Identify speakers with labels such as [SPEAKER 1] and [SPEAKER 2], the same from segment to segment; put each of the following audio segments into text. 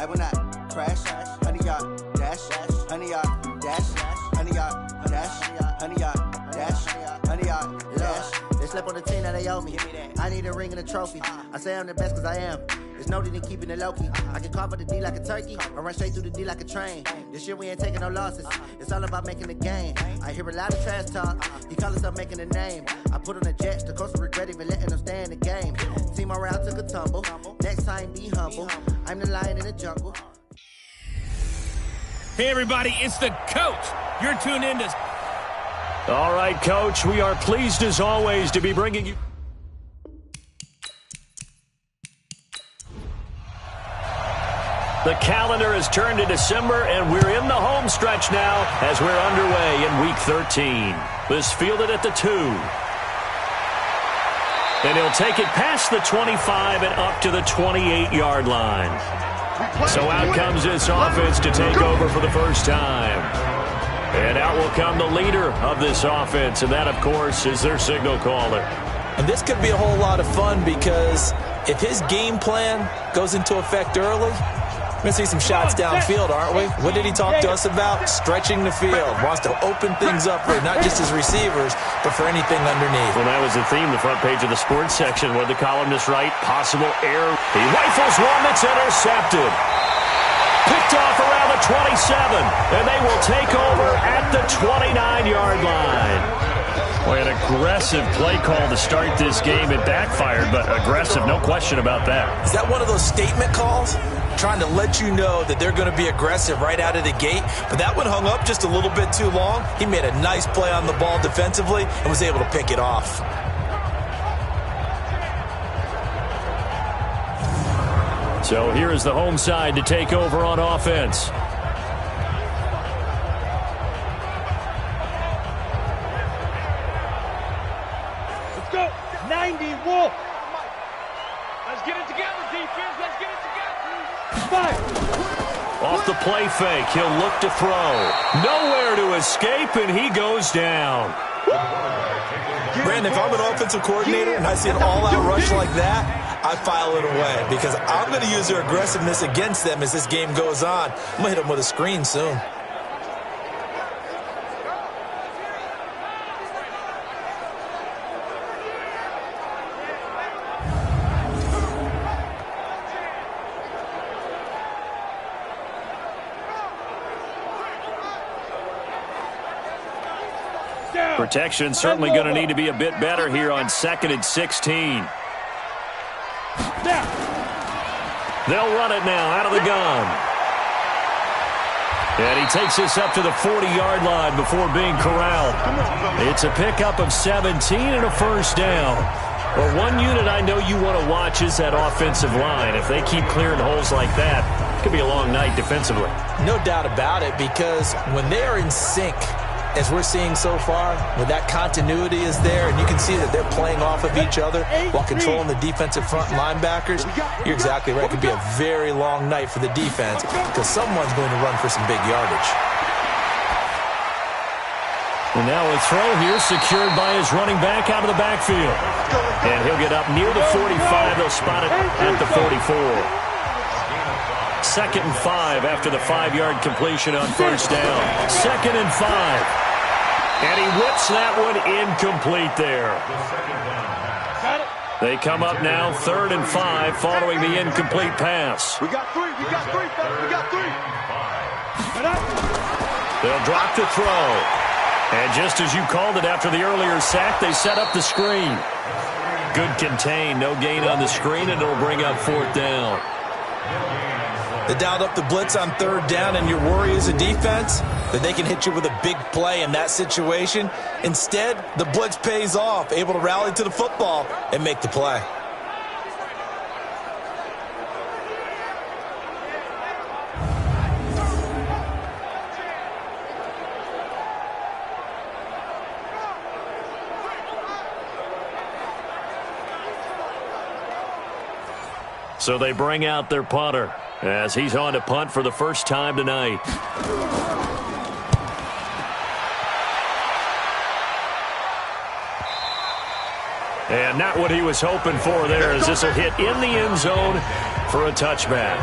[SPEAKER 1] I will not crash. 100-yard dash, 100-yard dash, 100-yard dash, 100-yard dash, 100-yard dash. They slept on the team that they owe me. I need a ring and a trophy. I say I'm the best because I am. There's no need in keeping it low-key. I can carve up the D like a turkey or run straight through the D like a train. This year we ain't taking no losses. It's all about making the game. I hear a lot of trash talk. He call himself making a name. I put on the Jets. The coach will regret even letting them stay in the game. Team morale took a tumble. Next time be humble. I'm the lion in the jungle.
[SPEAKER 2] Hey, everybody, it's the coach. You're tuned in to...
[SPEAKER 3] All right, Coach, we are pleased as always to be bringing you... The calendar has turned to December, and we're in the home stretch now as we're underway in Week 13. This fielded at the 2. And he'll take it past the 25 and up to the 28-yard line. So out comes this offense to take over for the first time. And out will come the leader of this offense, and that, of course, is their signal caller.
[SPEAKER 4] And this could be a whole lot of fun because if his game plan goes into effect early, we're going to see some shots downfield, aren't we? What did he talk to us about? Stretching the field. Wants to open things up for not just his receivers, but for anything underneath.
[SPEAKER 3] Well, that was the theme, the front page of the sports section. What did the columnist write? Possible error. He rifles one that's intercepted. Picked off around the 27, and they will take over at the 29-yard line. Boy, an aggressive play call to start this game. It backfired, but aggressive, no question about that.
[SPEAKER 4] Is that one of those statement calls? Trying to let you know that they're going to be aggressive right out of the gate. But that one hung up just a little bit too long. He made a nice play on the ball defensively and was able to pick it off.
[SPEAKER 3] So here is the home side to take over on offense.
[SPEAKER 5] Let's go. 90 Wolf. Let's get it together, defense. Let's get it together.
[SPEAKER 3] Off the play fake, he'll look to throw. Nowhere to escape, and he goes down.
[SPEAKER 4] Brandon, if I'm an offensive coordinator and I see an all-out rush like that, I file it away because I'm going to use their aggressiveness against them as this game goes on. I'm going to hit them with a screen soon.
[SPEAKER 3] Protection certainly going to need to be a bit better here on 2nd and 16. They'll run it now out of the gun. And he takes this up to the 40-yard line before being corralled. It's a pickup of 17 and a first down. Well, one unit I know you want to watch is that offensive line. If they keep clearing holes like that, it could be a long night defensively.
[SPEAKER 4] No doubt about it, because when they are in sync, as we're seeing so far, when that continuity is there and you can see that they're playing off of each other while controlling the defensive front linebackers, you're exactly right. It could be a very long night for the defense because someone's going to run for some big yardage.
[SPEAKER 3] And now a throw here secured by his running back out of the backfield. And he'll get up near the 45. They'll spot it at the 44. 2nd and 5 after the 5-yard completion on first down. 2nd and 5. And he whips that one incomplete there. They come up now 3rd and 5 following the incomplete pass.
[SPEAKER 5] We got three, fellas. We got three.
[SPEAKER 3] They'll drop to throw. And just as you called it after the earlier sack, they set up the screen. Good contain, no gain on the screen, and it'll bring up 4th down.
[SPEAKER 4] They dialed up the blitz on 3rd down, and your worry as a defense that they can hit you with a big play in that situation. Instead, the blitz pays off, able to rally to the football and make the play.
[SPEAKER 3] So they bring out their punter as he's on to punt for the first time tonight. And not what he was hoping for there, as this will hit in the end zone for a touchback.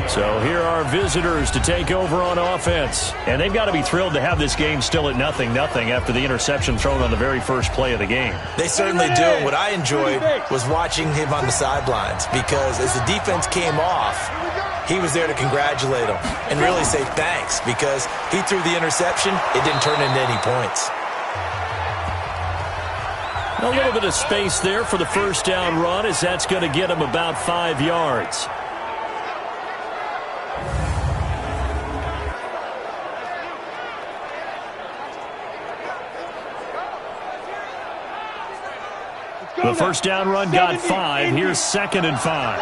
[SPEAKER 3] So here are visitors to take over on offense. And they've got to be thrilled to have this game still at 0-0 after the interception thrown on the very first play of the game.
[SPEAKER 4] They certainly do. What I enjoyed was watching him on the sidelines because as the defense came off, he was there to congratulate them and really say thanks because he threw the interception. It didn't turn into any points.
[SPEAKER 3] A little bit of space there for the first down run as that's going to get him about 5 yards. The first down run got 5. Here's 2nd and 5.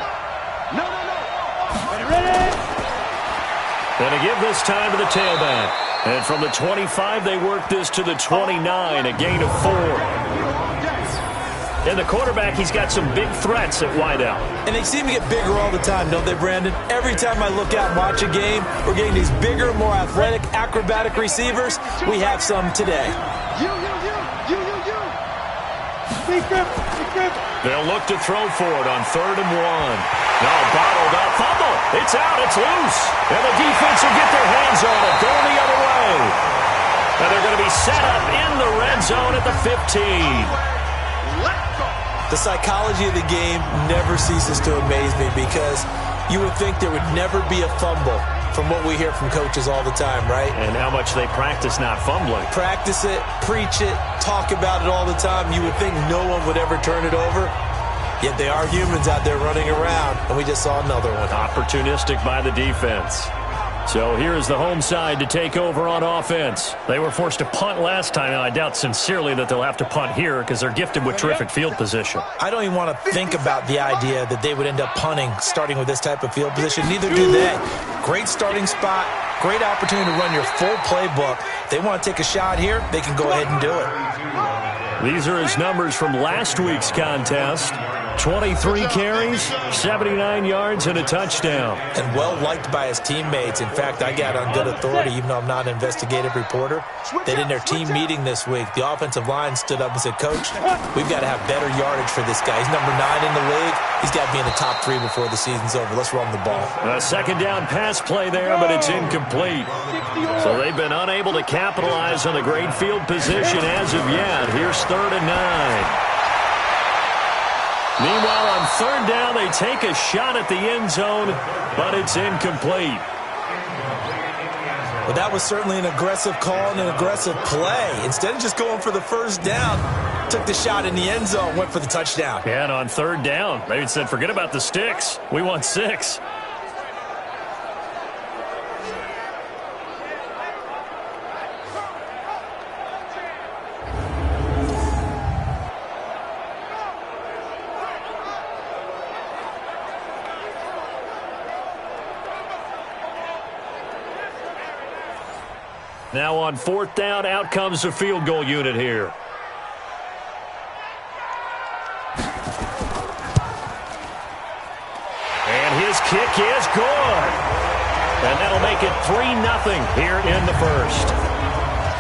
[SPEAKER 3] Going to give this time to the tailback. And from the 25, they work this to the 29, a gain of 4. And the quarterback, he's got some big threats at wideout.
[SPEAKER 4] And they seem to get bigger all the time, don't they, Brandon? Every time I look out and watch a game, we're getting these bigger, more athletic, acrobatic receivers. We have some today.
[SPEAKER 3] They'll look to throw for it on 3rd and 1. Now bottled up, fumble. It's out, it's loose. And the defense will get their hands on it, going the other way. And they're going to be set up in the red zone at the 15.
[SPEAKER 4] The psychology of the game never ceases to amaze me because you would think there would never be a fumble from what we hear from coaches all the time, right?
[SPEAKER 3] And how much they practice not fumbling.
[SPEAKER 4] Practice it, preach it, talk about it all the time. You would think no one would ever turn it over. Yet they are humans out there running around, and we just saw another one.
[SPEAKER 3] Opportunistic by the defense. So here is the home side to take over on offense. They were forced to punt last time, and I doubt sincerely that they'll have to punt here because they're gifted with terrific field position.
[SPEAKER 4] I don't even want to think about the idea that they would end up punting starting with this type of field position. Neither do they. Great starting spot, great opportunity to run your full playbook. If they want to take a shot here, they can go ahead and do it.
[SPEAKER 3] These are his numbers from last week's contest. 23 carries, 79 yards, and a touchdown.
[SPEAKER 4] And well-liked by his teammates. In fact, I got on good authority, even though I'm not an investigative reporter, that in their team meeting this week, the offensive line stood up and said, Coach, we've got to have better yardage for this guy. He's number 9 in the league. He's got to be in the top 3 before the season's over. Let's run the ball.
[SPEAKER 3] A second down pass play there, but it's incomplete. So they've been unable to capitalize on the great field position as of yet. Here's 3rd and 9. Meanwhile, on 3rd down, they take a shot at the end zone, but it's incomplete.
[SPEAKER 4] Well, that was certainly an aggressive call and an aggressive play. Instead of just going for the first down, took the shot in the end zone, went for the touchdown.
[SPEAKER 3] Yeah, and on 3rd down, they said, forget about the sticks. We want 6. Now on 4th down, out comes the field goal unit here. And his kick is good. And that'll make it 3-0 here in the first.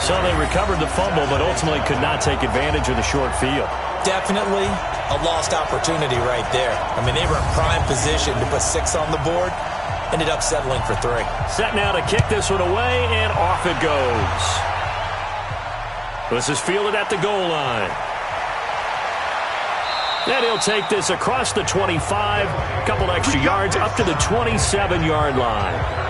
[SPEAKER 3] So they recovered the fumble, but ultimately could not take advantage of the short field.
[SPEAKER 4] Definitely a lost opportunity right there. I mean, they were in prime position to put 6 on the board. Ended up settling for 3.
[SPEAKER 3] Set now to kick this one away, and off it goes. This is fielded at the goal line. And he'll take this across the 25, a couple extra yards, up to the 27-yard line.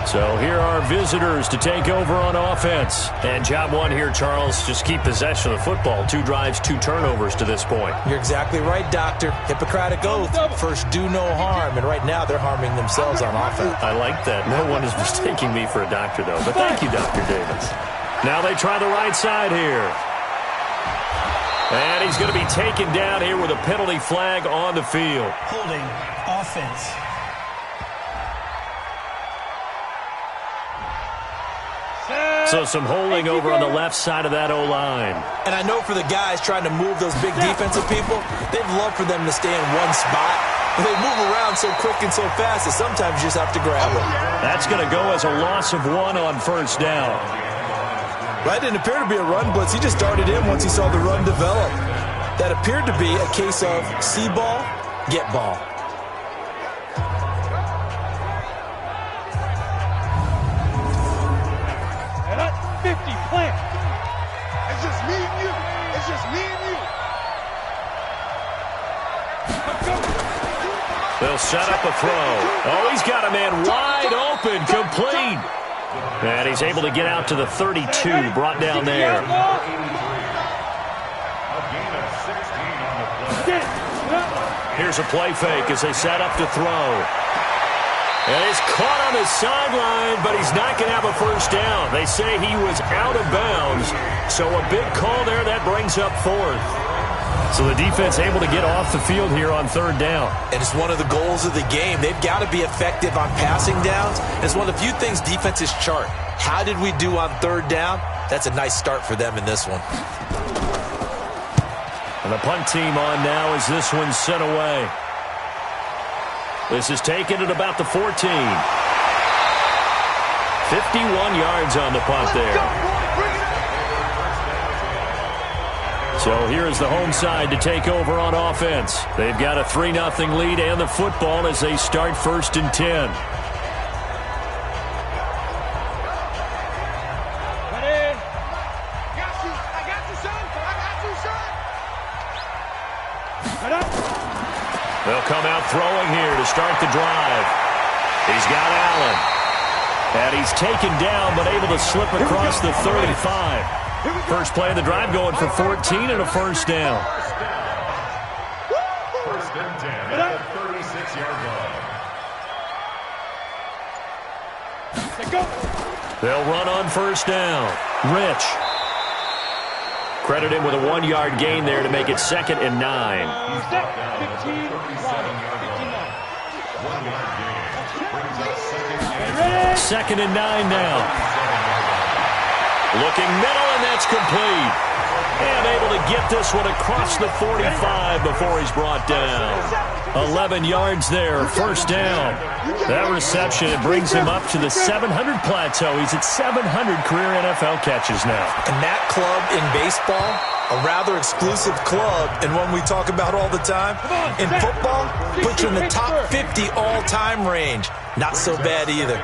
[SPEAKER 3] So here are visitors to take over on offense. And job 1 here, Charles, just keep possession of the football. 2 drives, 2 turnovers to this point.
[SPEAKER 4] You're exactly right, Doctor. Hippocratic oath. First, do no harm. And right now, they're harming themselves on offense.
[SPEAKER 3] I like that. No one is mistaking me for a doctor, though. But thank you, Dr. Davis. Now they try the right side here. And he's going to be taken down here with a penalty flag on the field.
[SPEAKER 6] Holding offense.
[SPEAKER 3] So some holding over on the left side of that O-line.
[SPEAKER 4] And I know for the guys trying to move those big defensive people, they'd love for them to stay in one spot. But they move around so quick and so fast that sometimes you just have to grab them.
[SPEAKER 3] That's going to go as a loss of 1 on 1st down.
[SPEAKER 4] That didn't appear to be a run blitz. He just darted in once he saw the run develop. That appeared to be a case of see ball, get ball.
[SPEAKER 5] just me and you. It's just me and you.
[SPEAKER 3] They'll set up a throw. Oh, he's got a man wide open, complete. And he's able to get out to the 32, brought down there. Here's a play fake as they set up to throw. And he's caught on the sideline, but he's not going to have a first down. They say he was out of bounds, so a big call there that brings up fourth. So the defense able to get off the field here on third down.
[SPEAKER 4] And it's one of the goals of the game. They've got to be effective on passing downs. And it's one of the few things defenses chart. How did we do on third down? That's a nice start for them in this one.
[SPEAKER 3] And the punt team on now as this one's sent away. This is taken at about the 14. 51 yards on the punt there. So here is the home side to take over on offense. They've got a 3-0 lead and the football as they start 1st and 10. They'll come out throwing here to start the drive. He's got Allen. And he's taken down but able to slip across the 35. First play of the drive going for 14 and a first down.
[SPEAKER 7] First and 10 at the 36-yard line.
[SPEAKER 3] They'll run on first down. Rich. Credit him with a 1-yard gain there to make it 2nd and 9. 2nd and 9 now. Looking middle, and that's complete. And able to get this one across the 45 before he's brought down. 11 yards there, first down. That reception, it brings him up to the 700 plateau. He's at 700 career NFL catches now.
[SPEAKER 4] And that club in baseball, a rather exclusive club, and one we talk about all the time. In football, puts you in the top 50 all-time range. Not so bad either.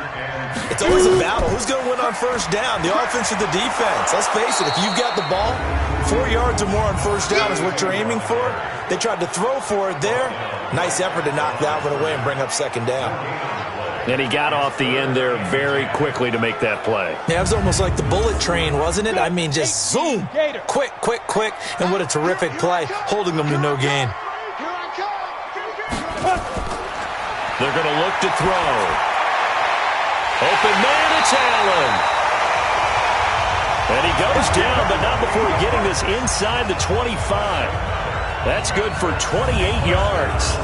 [SPEAKER 4] It's always a battle. Who's going to win on first down? The offense or the defense? Let's face it, if you've got the ball, 4 yards or more on first down is what you're aiming for. They tried to throw for it there. Nice effort to knock that one away and bring up 2nd down.
[SPEAKER 3] And he got off the end there very quickly to make that play.
[SPEAKER 4] Yeah, it was almost like the bullet train, wasn't it? I mean, just zoom. Quick, quick, quick. And what a terrific play, holding them to no gain.
[SPEAKER 3] They're going to look to throw. Open man, it's Allen. And he goes down, but not before getting this inside the 25. That's good for 28 yards.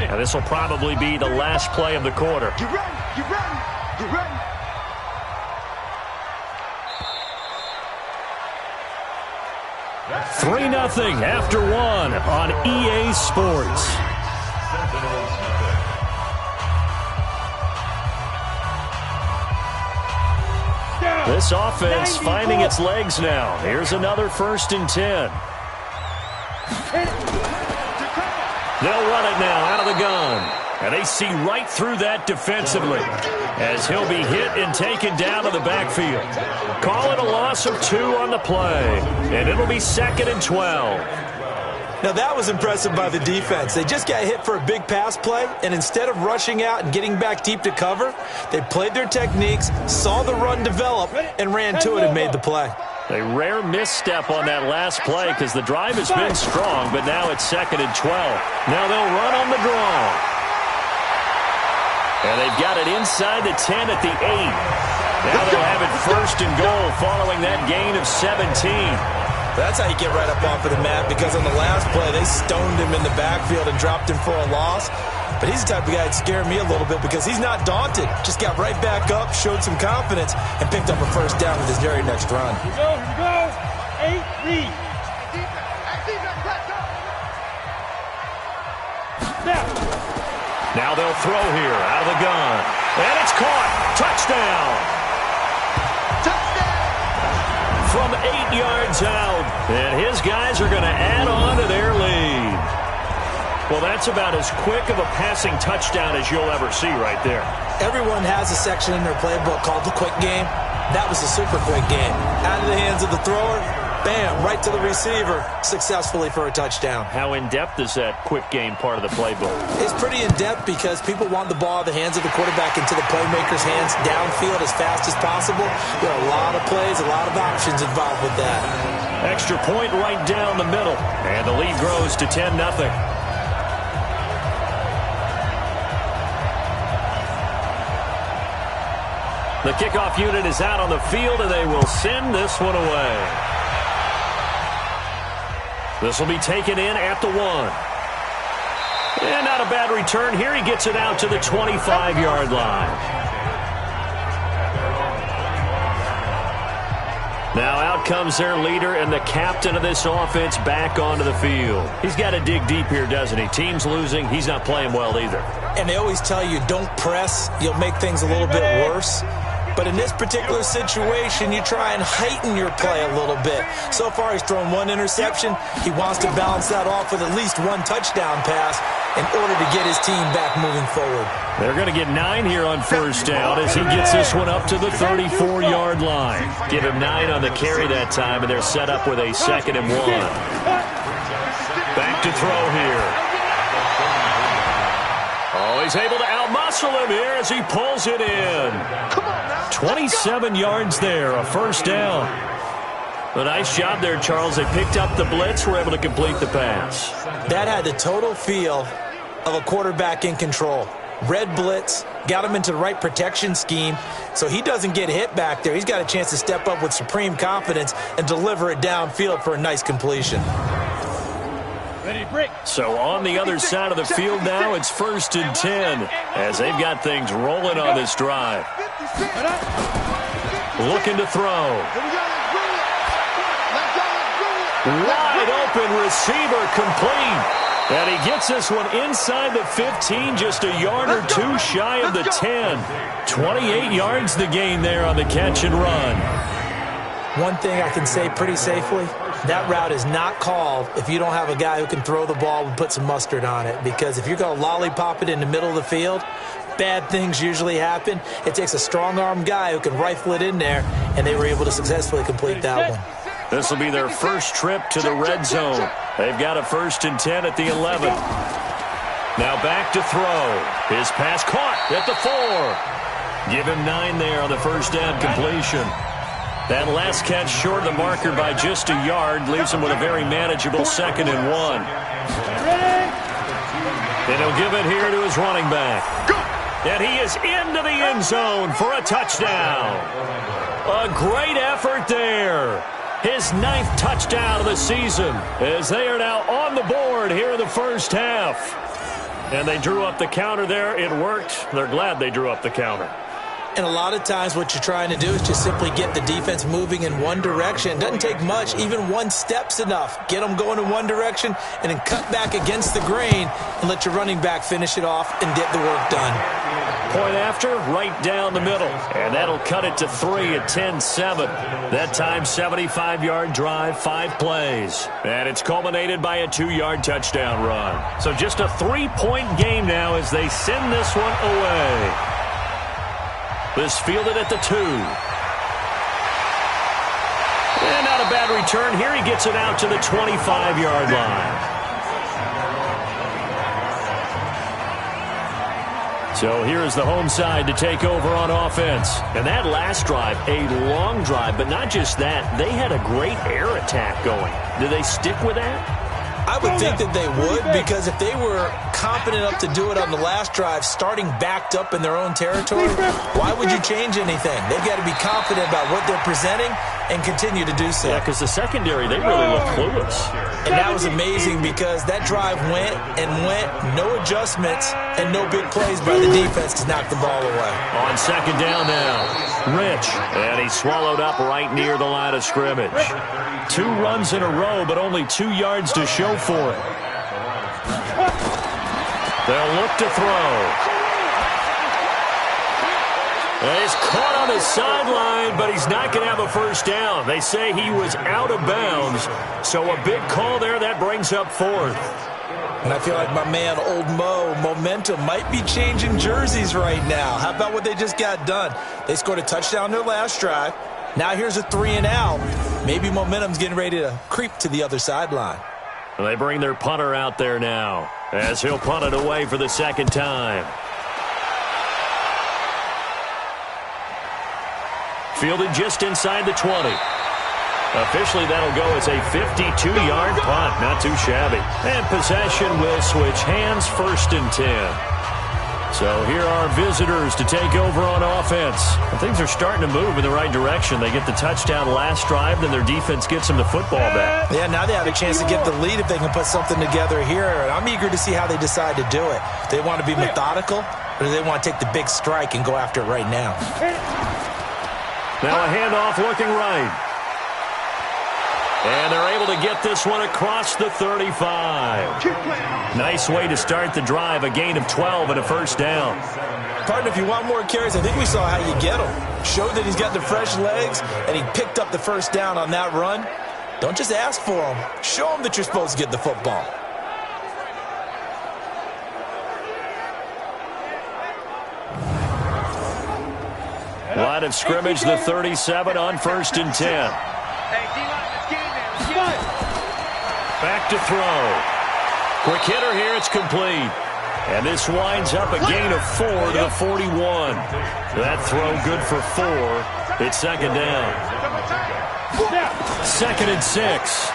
[SPEAKER 3] Now, this will probably be the last play of the quarter.
[SPEAKER 5] Get ready, get ready, get ready.
[SPEAKER 7] That's
[SPEAKER 3] 3-0 after 1 on EA Sports.
[SPEAKER 7] Sentinels nothing.
[SPEAKER 3] This offense finding its legs now. Here's another 1st and 10. They'll run it now out of the gun. And they see right through that defensively as he'll be hit and taken down to the backfield. Call it a loss of 2 on the play. And it'll be 2nd and 12.
[SPEAKER 4] Now, that was impressive by the defense. They just got hit for a big pass play, and instead of rushing out and getting back deep to cover, they played their techniques, saw the run develop, and ran to it and made the play.
[SPEAKER 3] A rare misstep on that last play because the drive has been strong, but now it's 2nd and 12. Now they'll run on the draw. And they've got it inside the 10 at the 8. Now they'll have it 1st and goal following that gain of 17.
[SPEAKER 4] That's how you get right up off of the mat, because on the last play, they stoned him in the backfield and dropped him for a loss. But he's the type of guy that scared me a little bit because he's not daunted. Just got right back up, showed some confidence, and picked up a first down with his very next run.
[SPEAKER 5] Here we go, here we go. 8 lead.
[SPEAKER 3] Now they'll throw here out of the gun. And it's caught. Touchdown. From 8 yards out. And his guys are going to add on to their lead. Well, that's about as quick of a passing touchdown as you'll ever see right there.
[SPEAKER 4] Everyone has a section in their playbook called the quick game. That was a super quick game. Out of the hands of the thrower, bam, right to the receiver, successfully for a touchdown.
[SPEAKER 3] How in-depth is that quick game part of the playbook?
[SPEAKER 4] It's pretty in-depth because people want the ball in the hands of the quarterback into the playmaker's hands downfield as fast as possible. There are a lot of plays, a lot of options involved with that.
[SPEAKER 3] Extra point right down the middle. And the lead grows to 10-0. The kickoff unit is out on the field, and they will send this one away. This will be taken in at the 1. And not a bad return here. He gets it out to the 25-yard line. Now out comes their leader and the captain of this offense back onto the field. He's got to dig deep here, doesn't he? Team's losing. He's not playing well either.
[SPEAKER 4] And they always tell you, don't press. You'll make things a little bit worse. But in this particular situation, you try and heighten your play a little bit. So far, he's thrown 1 interception. He wants to balance that off with at least 1 touchdown pass in order to get his team back moving forward.
[SPEAKER 3] They're going to get 9 here on first down as he gets this one up to the 34-yard line. Give him 9 on the carry that time, and they're set up with a 2nd and 1. Back to throw here. Oh, he's able to outmuscle him here as he pulls it in. 27 yards there, a first down. A nice job there, Charles. They picked up the blitz, were able to complete the pass.
[SPEAKER 4] That had the total feel of a quarterback in control. Red blitz, got him into the right protection scheme, so he doesn't get hit back there. He's got a chance to step up with supreme confidence and deliver it downfield for a nice completion.
[SPEAKER 3] So on the other side of the field now, it's 1st and 10 as they've got things rolling on this drive. Looking to throw. Wide open receiver complete. And he gets this one inside the 15, just a yard or 2 shy of the 10. 28 yards the gain there on the catch and run.
[SPEAKER 4] One thing I can say pretty safely, that route is not called if you don't have a guy who can throw the ball and put some mustard on it. Because if you're going to lollipop it in the middle of the field, bad things usually happen. It takes a strong-arm guy who can rifle it in there, and they were able to successfully complete that one.
[SPEAKER 3] This will be their first trip to the red zone. They've got a 1st and 10 at the 11. Now back to throw. His pass caught at the 4. Give him 9 there on the first down completion. That last catch short of the marker by just a yard leaves him with a very manageable 2nd and 1. And he'll give it here to his running back. And he is into the end zone for a touchdown. A great effort there. His 9th touchdown of the season as they are now on the board here in the first half. And they drew up the counter there. It worked. They're glad they drew up the counter.
[SPEAKER 4] And a lot of times what you're trying to do is just simply get the defense moving in one direction. It doesn't take much. Even 1 step's enough. Get them going in one direction and then cut back against the grain and let your running back finish it off and get the work done.
[SPEAKER 3] Point after, right down the middle. And that'll cut it to 3 at 10-7. That time, 75-yard drive, 5 plays. And it's culminated by a 2-yard touchdown run. So just a 3-point game now as they send this one away. This fielded at the 2. And not a bad return here. He gets it out to the 25-yard line. So here's the home side to take over on offense. And that last drive, a long drive, but not just that. They had a great air attack going. Do they stick with that?
[SPEAKER 4] I would think that they would, because if they were competent enough to do it on the last drive, starting backed up in their own territory, why would you change anything? They've got to be confident about what they're presenting and continue to do so.
[SPEAKER 3] Yeah, because the secondary, they really look clueless.
[SPEAKER 4] And that was amazing because that drive went and went, no adjustments, and no big plays by the defense to knock the ball away.
[SPEAKER 3] On 2nd down now, Rich. And he's swallowed up right near the line of scrimmage. 2 runs in a row, but only 2 yards to show for it. They'll look to throw. He's caught on the sideline, but he's not going to have a first down. They say he was out of bounds, so a big call there. That brings up fourth.
[SPEAKER 4] And I feel like my man, Old Mo, momentum might be changing jerseys right now. How about what they just got done? They scored a touchdown their last drive. Now here's a 3-and-out. Maybe momentum's getting ready to creep to the other sideline.
[SPEAKER 3] They bring their punter out there now as he'll punt it away for the second time. Fielded just inside the 20. Officially, that'll go as a 52-yard punt. Not too shabby. And possession will switch hands, 1st and 10. So here are visitors to take over on offense. And things are starting to move in the right direction. They get the touchdown last drive, then their defense gets them the football back.
[SPEAKER 4] Yeah, now they have a chance to get the lead if they can put something together here. And I'm eager to see how they decide to do it. Do they want to be methodical, or do they want to take the big strike and go after it right now?
[SPEAKER 3] Now a handoff looking right. And they're able to get this one across the 35. Nice way to start the drive. A gain of 12 and a first down.
[SPEAKER 4] Partner, if you want more carries, I think we saw how you get him. Showed that he's got the fresh legs, and he picked up the first down on that run. Don't just ask for him. Show him that you're supposed to get the football.
[SPEAKER 3] Line of scrimmage, the 37 on 1st and 10. Back to throw. Quick hitter here, it's complete. And this winds up a gain of 4 to the 41. That throw good for 4. It's second down. 2nd and 6.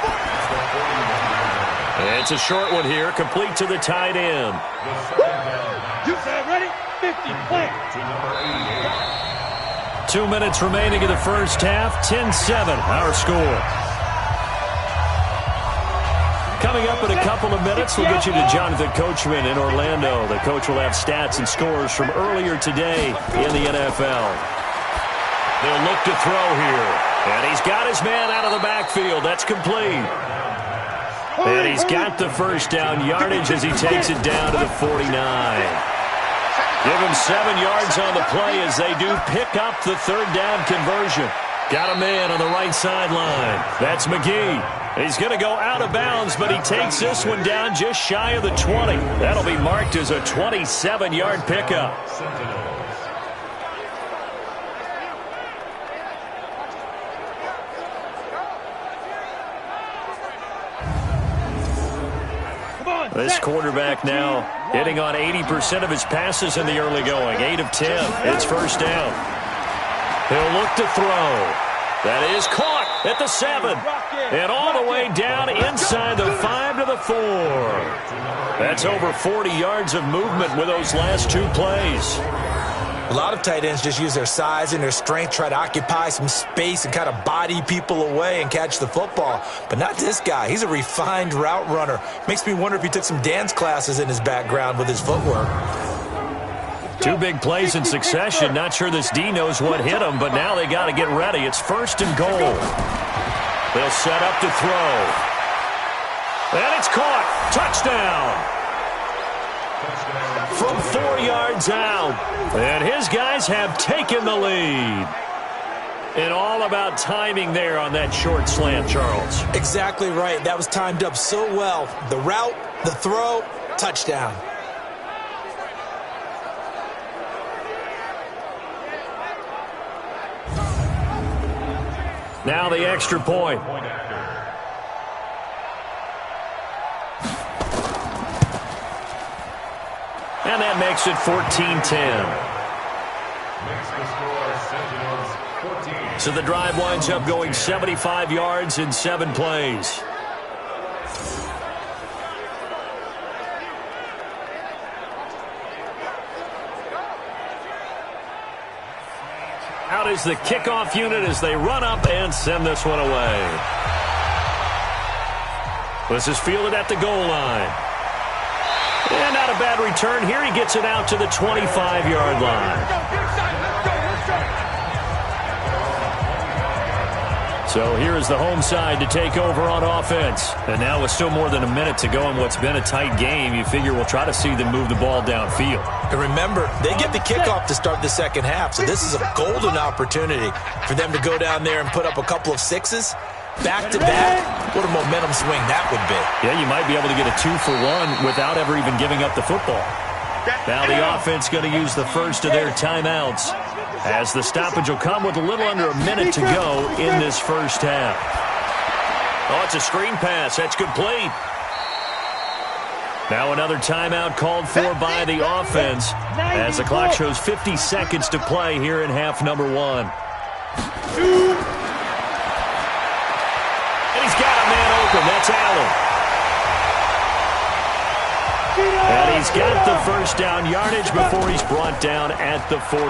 [SPEAKER 3] It's a short one here, complete to the tight end.
[SPEAKER 5] Ready? 50, play.
[SPEAKER 3] 2 minutes remaining in the first half. 10-7, our score. Coming up in a couple of minutes, we'll get you to Jonathan Coachman in Orlando. The coach will have stats and scores from earlier today in the NFL. They'll look to throw here. And he's got his man out of the backfield. That's complete. And he's got the first down yardage as he takes it down to the 49. Give him 7 yards on the play as they do pick up the third down conversion. Got a man on the right sideline. That's McGee. He's going to go out of bounds, but he takes this one down just shy of the 20. That'll be marked as a 27-yard pickup. This quarterback now hitting on 80% of his passes in the early going. 8 of 10. It's first down. He'll look to throw. That is caught at the 7. And all the way down inside the 5 to the 4. That's over 40 yards of movement with those last 2 plays.
[SPEAKER 4] A lot of tight ends just use their size and their strength, try to occupy some space and kind of body people away and catch the football. But not this guy. He's a refined route runner. Makes me wonder if he took some dance classes in his background with his footwork.
[SPEAKER 3] 2 big plays in succession. Not sure this D knows what hit him, but now they got to get ready. It's 1st and goal. They'll set up to throw. And it's caught. Touchdown. From 4 yards out. And his guys have taken the lead. And all about timing there on that short slant, Charles.
[SPEAKER 4] Exactly right. That was timed up so well. The route, the throw, touchdown.
[SPEAKER 3] Now the extra point. And that makes it 14-10. So the drive winds up going 75 yards in 7 plays. Out is the kickoff unit as they run up and send this one away. This is fielded at the goal line. And not a bad return here. He gets it out to the 25-yard line. So here is the home side to take over on offense. And now with still more than a minute to go in what's been a tight game, you figure we'll try to see them move the ball downfield.
[SPEAKER 4] And remember, they get the kickoff to start the second half, so this is a golden opportunity for them to go down there and put up a couple of sixes. Back-to-back, what a momentum swing that would be.
[SPEAKER 3] Yeah, you might be able to get a 2-for-1 without ever even giving up the football. Now the offense going to use the first of their timeouts, as the stoppage will come with a little under a minute to go in this first half. Oh, it's a screen pass. That's complete. Now another timeout called for by the offense, as the clock shows 50 seconds to play here in half number 1. And he's got a man open. That's Allen. And he's got the first down yardage before he's brought down at the 42.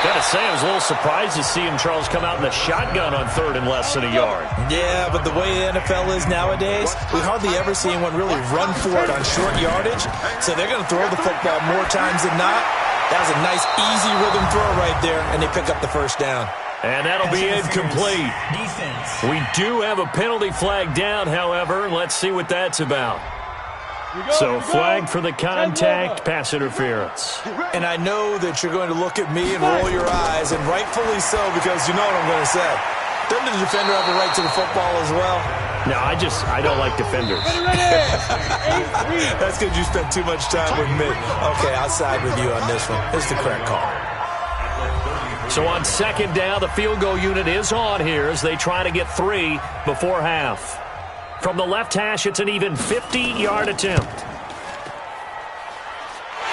[SPEAKER 3] Got to say, I was a little surprised to see him, Charles, come out in the shotgun on third and less than a yard.
[SPEAKER 4] Yeah, but the way the NFL is nowadays, we hardly ever see anyone really run for it on short yardage. So they're going to throw the football more times than not. That was a nice, easy rhythm throw right there, and they pick up the first down.
[SPEAKER 3] And that'll be incomplete.
[SPEAKER 6] Defense.
[SPEAKER 3] We do have a penalty flag down, however. Let's see what that's about. So flag for the contact, pass interference.
[SPEAKER 4] And I know that you're going to look at me and roll your eyes, and rightfully so, because you know what I'm going to say. Doesn't the defender have a right to the football as well?
[SPEAKER 3] No, I don't like defenders.
[SPEAKER 4] That's because you spent too much time with me. Okay, I'll side with you on this one. It's the correct call.
[SPEAKER 3] So on second down, the field goal unit is on here as they try to get 3 before half. From the left hash, it's an even 50-yard attempt.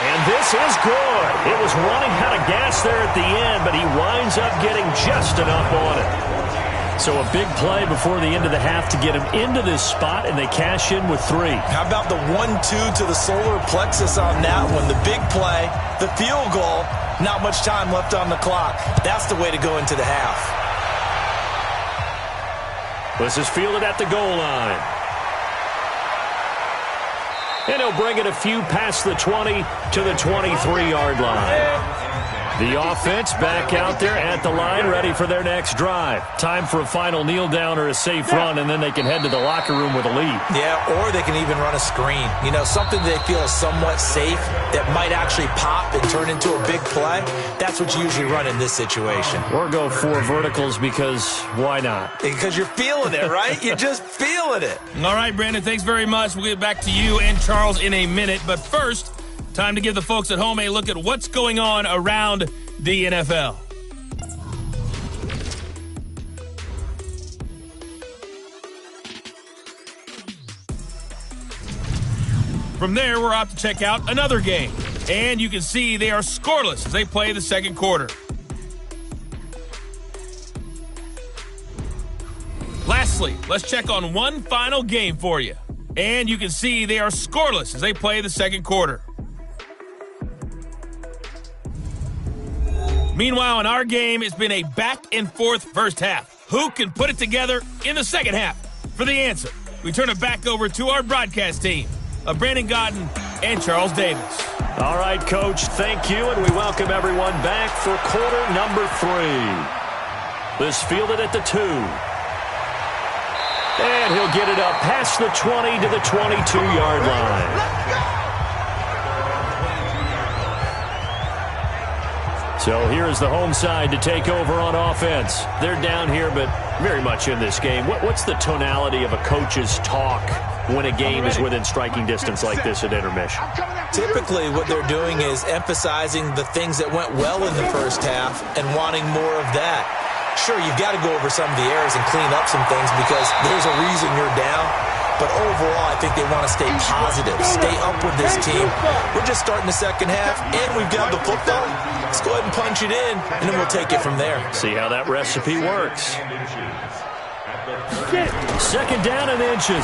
[SPEAKER 3] And this is good. It was running out of gas there at the end, but he winds up getting just enough on it. So a big play before the end of the half to get him into this spot, and they cash in with 3.
[SPEAKER 4] How about the 1-2 to the solar plexus on that one? The big play, the field goal, not much time left on the clock. That's the way to go into the half.
[SPEAKER 3] This is fielded at the goal line. And he'll bring it a few past the 20 to the 23-yard line. The offense back out there at the line, ready for their next drive. Time for a final kneel down or a safe run, and then they can head to the locker room with a lead.
[SPEAKER 4] Yeah, or they can even run a screen. You know, something they feel is somewhat safe that might actually pop and turn into a big play. That's what you usually run in this situation.
[SPEAKER 3] Or go 4 verticals because why not?
[SPEAKER 4] Because you're feeling it, right? You're just feeling it.
[SPEAKER 2] All right, Brandon, thanks very much. We'll get back to you and Charles in a minute. But first, time to give the folks at home a look at what's going on around the NFL. From there, we're off to check out another game. And you can see they are scoreless as they play the second quarter. Lastly, let's check on one final game for you. And you can see they are scoreless as they play the second quarter. Meanwhile, in our game, it's been a back-and-forth first half. Who can put it together in the second half? For the answer, we turn it back over to our broadcast team of Brandon Godden and Charles Davis.
[SPEAKER 3] All right, Coach, thank you, and we welcome everyone back for quarter number 3. This fielded at the 2. And he'll get it up past the 20 to the 22-yard line. So here's the home side to take over on offense. They're down here, but very much in this game. What's the tonality of a coach's talk when a game is within striking distance like this at intermission?
[SPEAKER 4] Typically, what they're doing is emphasizing the things that went well in the first half and wanting more of that. Sure, you've got to go over some of the errors and clean up some things because there's a reason you're down. But overall, I think they want to stay positive, stay up with this team. We're just starting the second half, and we've got the football. Let's go ahead and punch it in, and then we'll take it from there.
[SPEAKER 3] See how that recipe works. Second down and inches.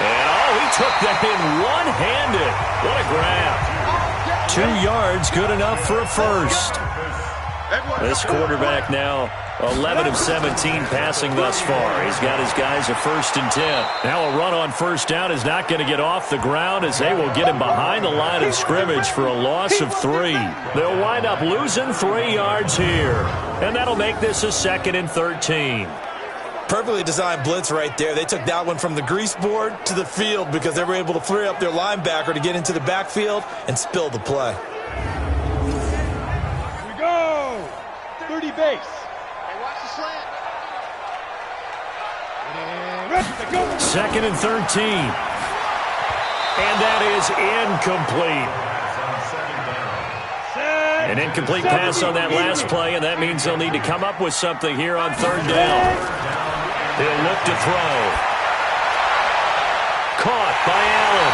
[SPEAKER 3] And, he took that in one-handed. What a grab. 2 yards, good enough for a first. This quarterback now 11 of 17 passing thus far. He's got his guys a 1st and 10. Now a run on first down is not going to get off the ground as they will get him behind the line of scrimmage for a loss of 3. They'll wind up losing 3 yards here. And that'll make this a 2nd and 13.
[SPEAKER 4] Perfectly designed blitz right there. They took that one from the grease board to the field because they were able to free up their linebacker to get into the backfield and spill the play.
[SPEAKER 5] Here we go. 30 base.
[SPEAKER 8] Hey, watch the slant.
[SPEAKER 5] And go.
[SPEAKER 3] 2nd and 13. And that is incomplete. An incomplete pass on that last play, and that means they'll need to come up with something here on 3rd down. He'll look to throw. Caught by Allen.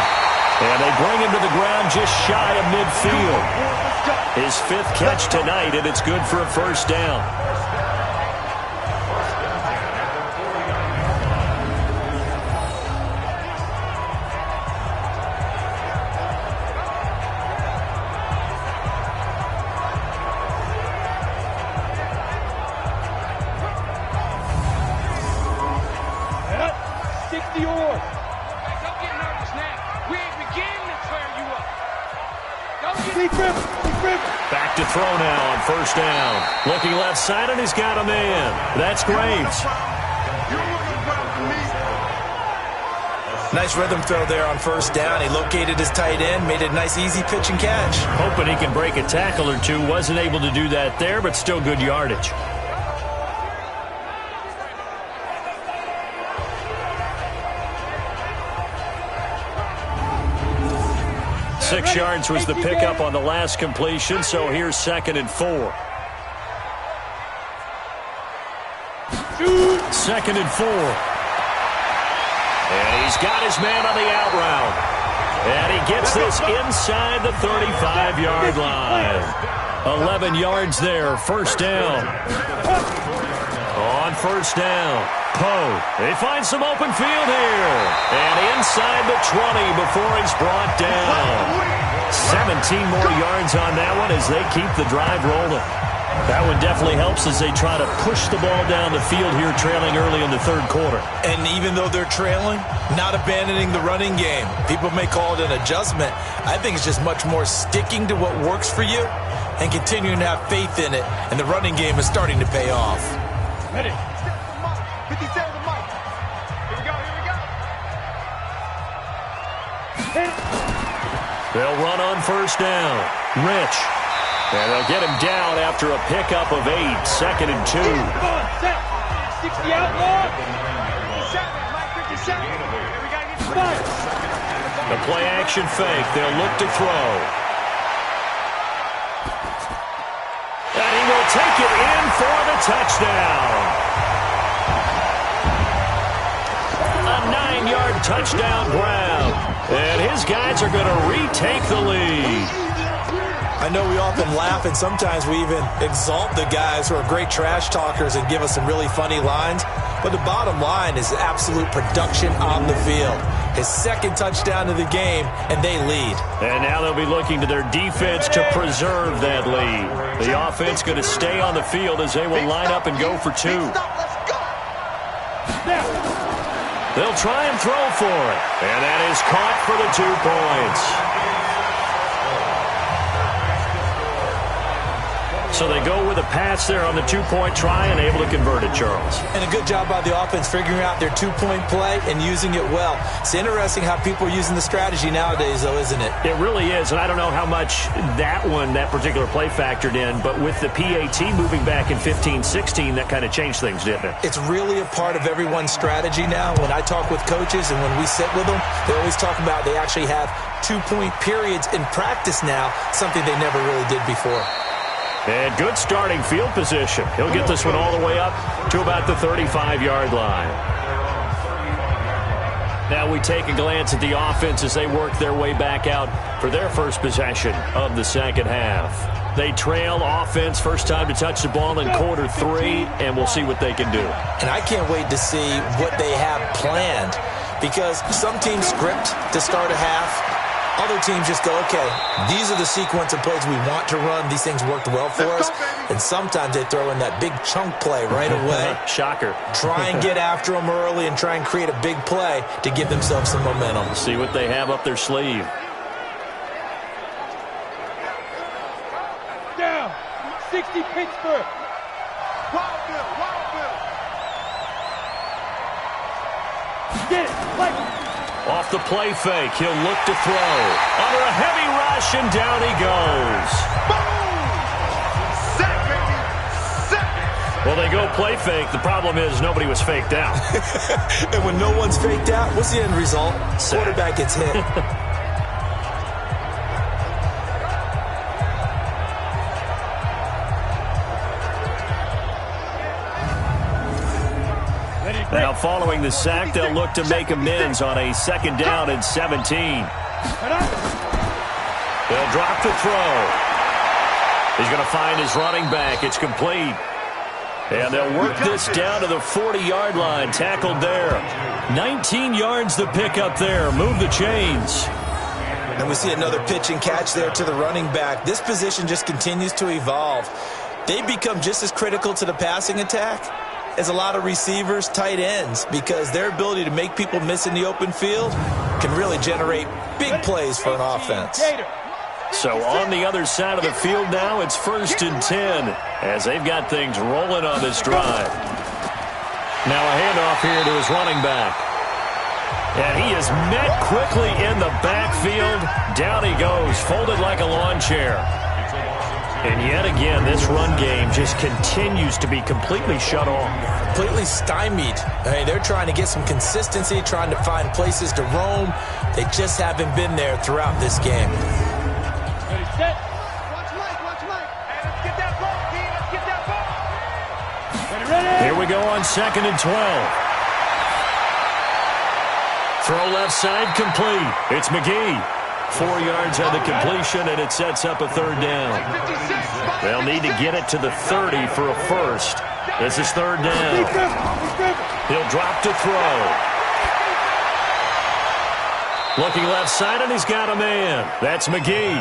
[SPEAKER 3] And they bring him to the ground just shy of midfield. His 5th catch tonight, and it's good for a 1st down. Back to throw now on 1st down. Looking left side, and he's got a man. That's Graves.
[SPEAKER 4] Nice rhythm throw there on 1st down. He located his tight end, made it a nice easy pitch and catch.
[SPEAKER 3] Hoping he can break a tackle or two. Wasn't able to do that there, but still good yardage. Six yards was the pickup on the last completion, so here's 2nd and 4. 2nd and 4. And he's got his man on the out route. And he gets this inside the 35-yard line. 11 yards there, 1st down. On 1st down, Poe. They find some open field here. And inside the 20 before he's brought down. 17 more yards on that one as they keep the drive rolling. That one definitely helps as they try to push the ball down the field here, trailing early in the 3rd quarter.
[SPEAKER 4] And even though they're trailing, not abandoning the running game. People may call it an adjustment. I think it's just much more sticking to what works for you and continuing to have faith in it. And the running game is starting to pay off.
[SPEAKER 5] Ready.
[SPEAKER 8] 57 to Mike. Here we go, here we go.
[SPEAKER 5] Hit it.
[SPEAKER 3] They'll run on 1st down. Rich. And they'll get him down after a pickup of 8. 2nd and 2.
[SPEAKER 5] Come on, set. 60 outlaw.
[SPEAKER 8] 57, Mike 57. Here we gotta get
[SPEAKER 5] Fire.
[SPEAKER 3] The play action fake. They'll look to throw. And he will take it in for the touchdown. A 9-yard touchdown grab. And his guys are going to retake the lead.
[SPEAKER 4] I know we often laugh, and sometimes we even exalt the guys who are great trash talkers and give us some really funny lines. But the bottom line is absolute production on the field. His 2nd touchdown of the game, and they lead.
[SPEAKER 3] And now they'll be looking to their defense to preserve that lead. The offense going to stay on the field as they will line up and go for 2. They'll try and throw for it. And that is caught for the 2 points. So they go with a pass there on the 2-point try and able to convert it, Charles.
[SPEAKER 4] And a good job by the offense figuring out their 2-point play and using it well. It's interesting how people are using the strategy nowadays, though, isn't it?
[SPEAKER 3] It really is, and I don't know how much that particular play factored in, but with the PAT moving back in 15-16, that kind of changed things, didn't it?
[SPEAKER 4] It's really a part of everyone's strategy now. When I talk with coaches and when we sit with them, they always talk about they actually have 2-point periods in practice now, something they never really did before.
[SPEAKER 3] And good starting field position. He'll get this one all the way up to about the 35-yard line. Now we take a glance at the offense as they work their way back out for their first possession of the 2nd half. They trail offense, first time to touch the ball in quarter 3, and we'll see what they can do.
[SPEAKER 4] And I can't wait to see what they have planned, because some teams script to start a half. Other teams just go, okay, these are the sequence of plays we want to run. These things worked well for us. And sometimes they throw in that big chunk play right away.
[SPEAKER 3] Shocker.
[SPEAKER 4] Try and get after them early and try and create a big play to give themselves some momentum.
[SPEAKER 3] See what they have up their sleeve.
[SPEAKER 5] Down. 60 Pittsburgh. Get it. Like.
[SPEAKER 3] Off the play fake, he'll look to throw. Under a heavy rush, and down he goes.
[SPEAKER 8] Boom! Sack, baby. Sack.
[SPEAKER 3] Well, they go play fake. The problem is nobody was faked out.
[SPEAKER 4] And when no one's faked out, what's the end result? Quarterback gets hit.
[SPEAKER 3] Now, following the sack, they'll look to make amends on a 2nd down and 17. They'll drop the throw. He's going to find his running back. It's complete. And they'll work this down to the 40-yard line. Tackled there. 19 yards to pick up there. Move the chains.
[SPEAKER 4] And we see another pitch and catch there to the running back. This position just continues to evolve. They become just as critical to the passing attack as a lot of receivers, tight ends, because their ability to make people miss in the open field can really generate big plays for an offense.
[SPEAKER 3] So on the other side of the field now, it's 1st and 10 as they've got things rolling on this drive. Now a handoff here to his running back. And he is met quickly in the backfield. Down he goes, folded like a lawn chair. And yet again, this run game just continues to be completely shut off.
[SPEAKER 4] Completely stymied. I mean, they're trying to get some consistency, trying to find places to roam. They just haven't been there throughout this game.
[SPEAKER 5] Ready, set.
[SPEAKER 8] Watch Mike. Hey, let's get that ball, team. Let's get that ball.
[SPEAKER 5] Ready, ready.
[SPEAKER 3] Here we go on 2nd and 12. Throw left side complete. It's McGee. 4 yards on the completion, and it sets up a 3rd down. They'll need to get it to the 30 for a first. This is 3rd down. He'll drop to throw. Looking left side, and he's got a man. That's McGee.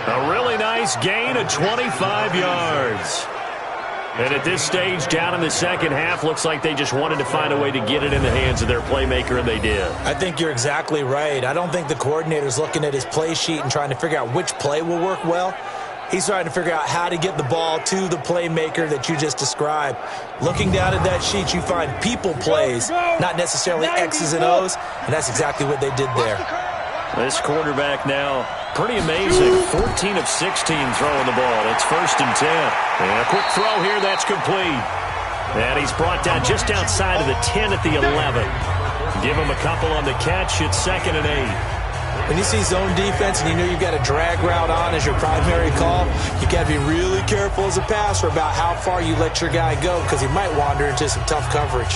[SPEAKER 3] A really nice gain of 25 yards. And at this stage, down in the second half, looks like they just wanted to find a way to get it in the hands of their playmaker, and they did.
[SPEAKER 4] I think you're exactly right. I don't think the coordinator's looking at his play sheet and trying to figure out which play will work well. He's trying to figure out how to get the ball to the playmaker that you just described. Looking down at that sheet, you find people plays, not necessarily X's and O's, and that's exactly what they did there.
[SPEAKER 3] This quarterback now, pretty amazing. 14 of 16 throwing the ball. It's 1st and 10. And a quick throw here, that's complete. And he's brought down just outside of the 10 at the 11. Give him a couple on the catch. It's 2nd and 8.
[SPEAKER 4] When you see zone defense and you know you've got a drag route on as your primary call, you've got to be really careful as a passer about how far you let your guy go because he might wander into some tough coverage.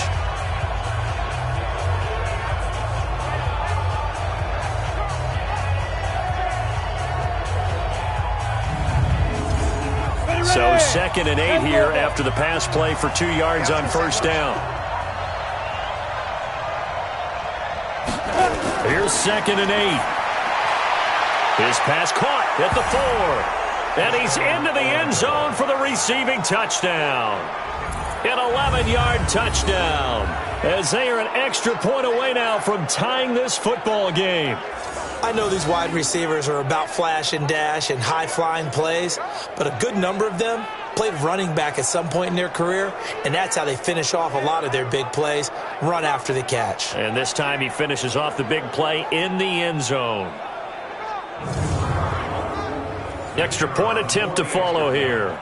[SPEAKER 3] So 2nd and 8 here after the pass play for 2 yards on 1st down. Here's 2nd and 8. His pass caught at the 4. And he's into the end zone for the receiving touchdown. An 11-yard touchdown. As they are an extra point away now from tying this football game.
[SPEAKER 4] I know these wide receivers are about flash and dash and high-flying plays, but a good number of them played running back at some point in their career, and that's how they finish off a lot of their big plays, run after the catch.
[SPEAKER 3] And this time he finishes off the big play in the end zone. Extra point attempt to follow here.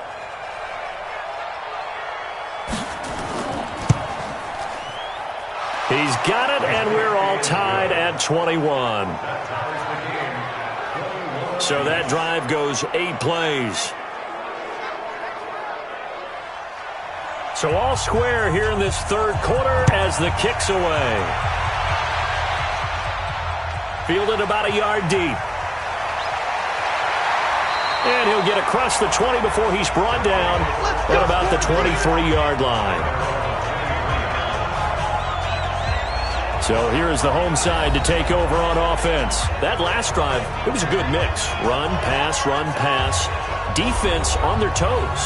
[SPEAKER 3] He's got it, and we're all tied at 21. So that drive goes 8 plays. So all square here in this 3rd quarter as the kick's away. Fielded about a yard deep. And he'll get across the 20 before he's brought down at about the 23-yard line. So here's the home side to take over on offense. That last drive, it was a good mix. Run, pass, defense on their toes.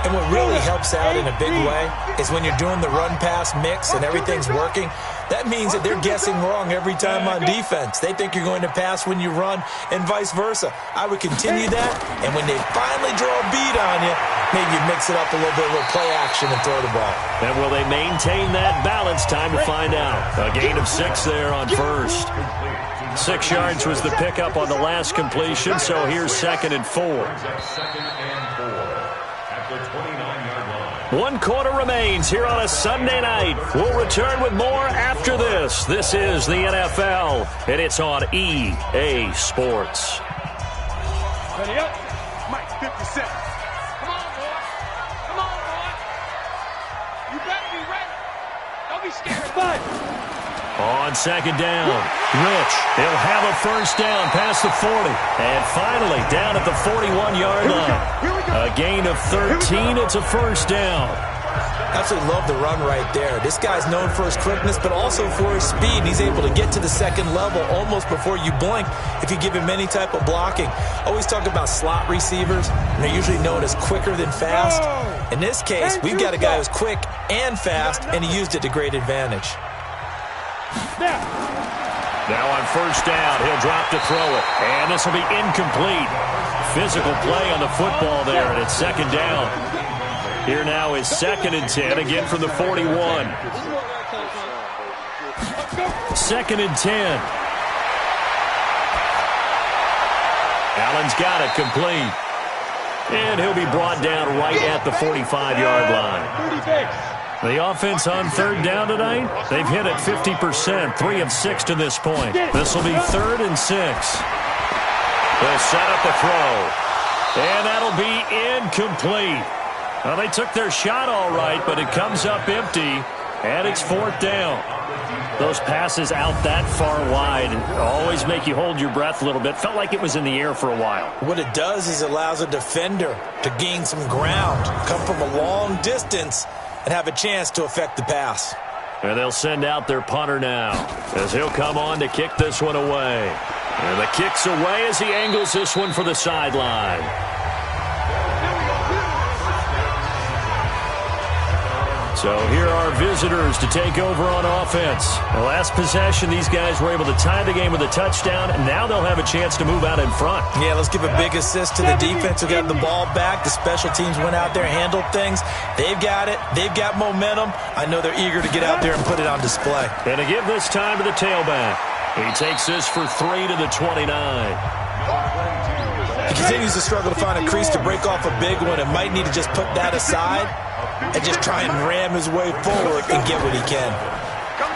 [SPEAKER 4] And what really helps out in a big way is when you're doing the run-pass mix and everything's working, that means that they're guessing wrong every time on defense. They think you're going to pass when you run and vice versa. I would continue that, and when they finally draw a bead on you, maybe you mix it up a little bit, a little play action and throw the ball.
[SPEAKER 3] And will they maintain that balance? Time to find out. A gain of 6 there on first. 6 yards was the pickup on the last completion, so here's 2nd and 4.
[SPEAKER 7] Second and 4 at the 29-yard line.
[SPEAKER 3] 1 quarter remains here on a Sunday night. We'll return with more after this. This is the NFL, and it's on EA Sports.
[SPEAKER 8] Ready up. Mike, 50 seconds.
[SPEAKER 5] Come on, boy. Come on, boy. You better be ready. Don't be scared.
[SPEAKER 8] Five.
[SPEAKER 3] On 2nd down, Rich, he'll have a first down past the 40. And finally, down at the 41-yard line. A gain of 13, it's a first down.
[SPEAKER 4] Absolutely love the run right there. This guy's known for his quickness, but also for his speed. And he's able to get to the second level almost before you blink if you give him any type of blocking. Always talk about slot receivers, and they're usually known as quicker than fast. In this case, we've got a guy who's quick and fast, and he used it to great advantage.
[SPEAKER 3] Now on first down, he'll drop to throw it. And this will be incomplete. Physical play on the football there, and it's 2nd down. Here now is 2nd and 10, again from the 41. 2nd and 10. Allen's got it complete. And he'll be brought down right at the 45-yard line. The offense on 3rd down tonight, they've hit it 50%, 3 of 6 to this point. This will be 3rd and 6. They'll set up the throw. And that'll be incomplete. Well, they took their shot all right, but it comes up empty, and it's 4th down. Those passes out that far wide always make you hold your breath a little bit. Felt like it was in the air for a while. What
[SPEAKER 4] it does is it allows a defender to gain some ground, come from a long distance, and have a chance to affect the pass.
[SPEAKER 3] And they'll send out their punter now as he'll come on to kick this one away. And the kick's away as he angles this one for the sideline. So here are visitors to take over on offense. The last possession, these guys were able to tie the game with a touchdown, and now they'll have a chance to move out in front.
[SPEAKER 4] Yeah, let's give a big assist to the defense who got the ball back. The special teams went out there, handled things. They've got it. They've got momentum. I know they're eager to get out there and put it on display.
[SPEAKER 3] And to give this time to the tailback. He takes this for 3 to the 29.
[SPEAKER 4] He continues to struggle to find a crease to break off a big one and might need to just put that aside and just try and ram his way forward and get what he can.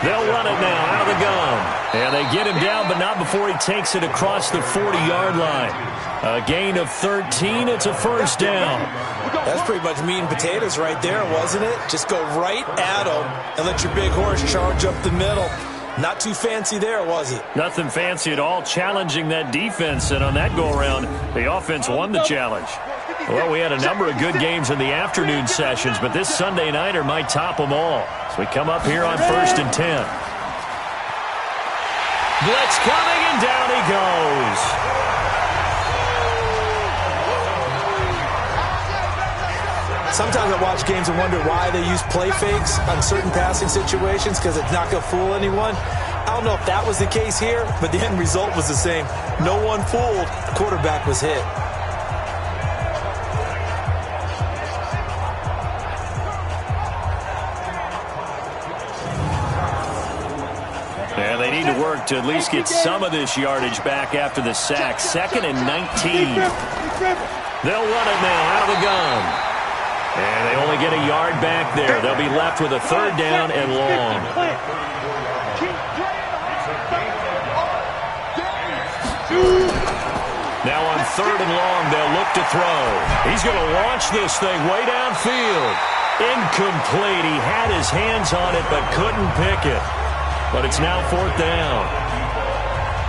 [SPEAKER 3] They'll run it now out of the gun. And they get him down, but not before he takes it across the 40-yard line. A gain of 13. It's a first down.
[SPEAKER 4] That's pretty much meat and potatoes right there, wasn't it? Just go right at him and let your big horse charge up the middle. Not too fancy there, was it?
[SPEAKER 3] Nothing fancy at all, challenging that defense. And on that go-around, the offense won the challenge. Well, we had a number of good games in the afternoon sessions, but this Sunday nighter might top them all. So we come up here on 1st and 10. Blitz coming, and down he goes.
[SPEAKER 4] Sometimes I watch games and wonder why they use play fakes on certain passing situations because it's not going to fool anyone. I don't know if that was the case here, but the end result was the same. No one fooled. The quarterback was hit.
[SPEAKER 3] And they need to work to at least get some of this yardage back after the sack. 2nd and 19. They'll run it now out of the gun. And they only get a yard back there. They'll be left with a 3rd down and long. Now on 3rd and long, they'll look to throw. He's going to launch this thing way downfield. Incomplete. He had his hands on it but couldn't pick it. But it's now 4th down.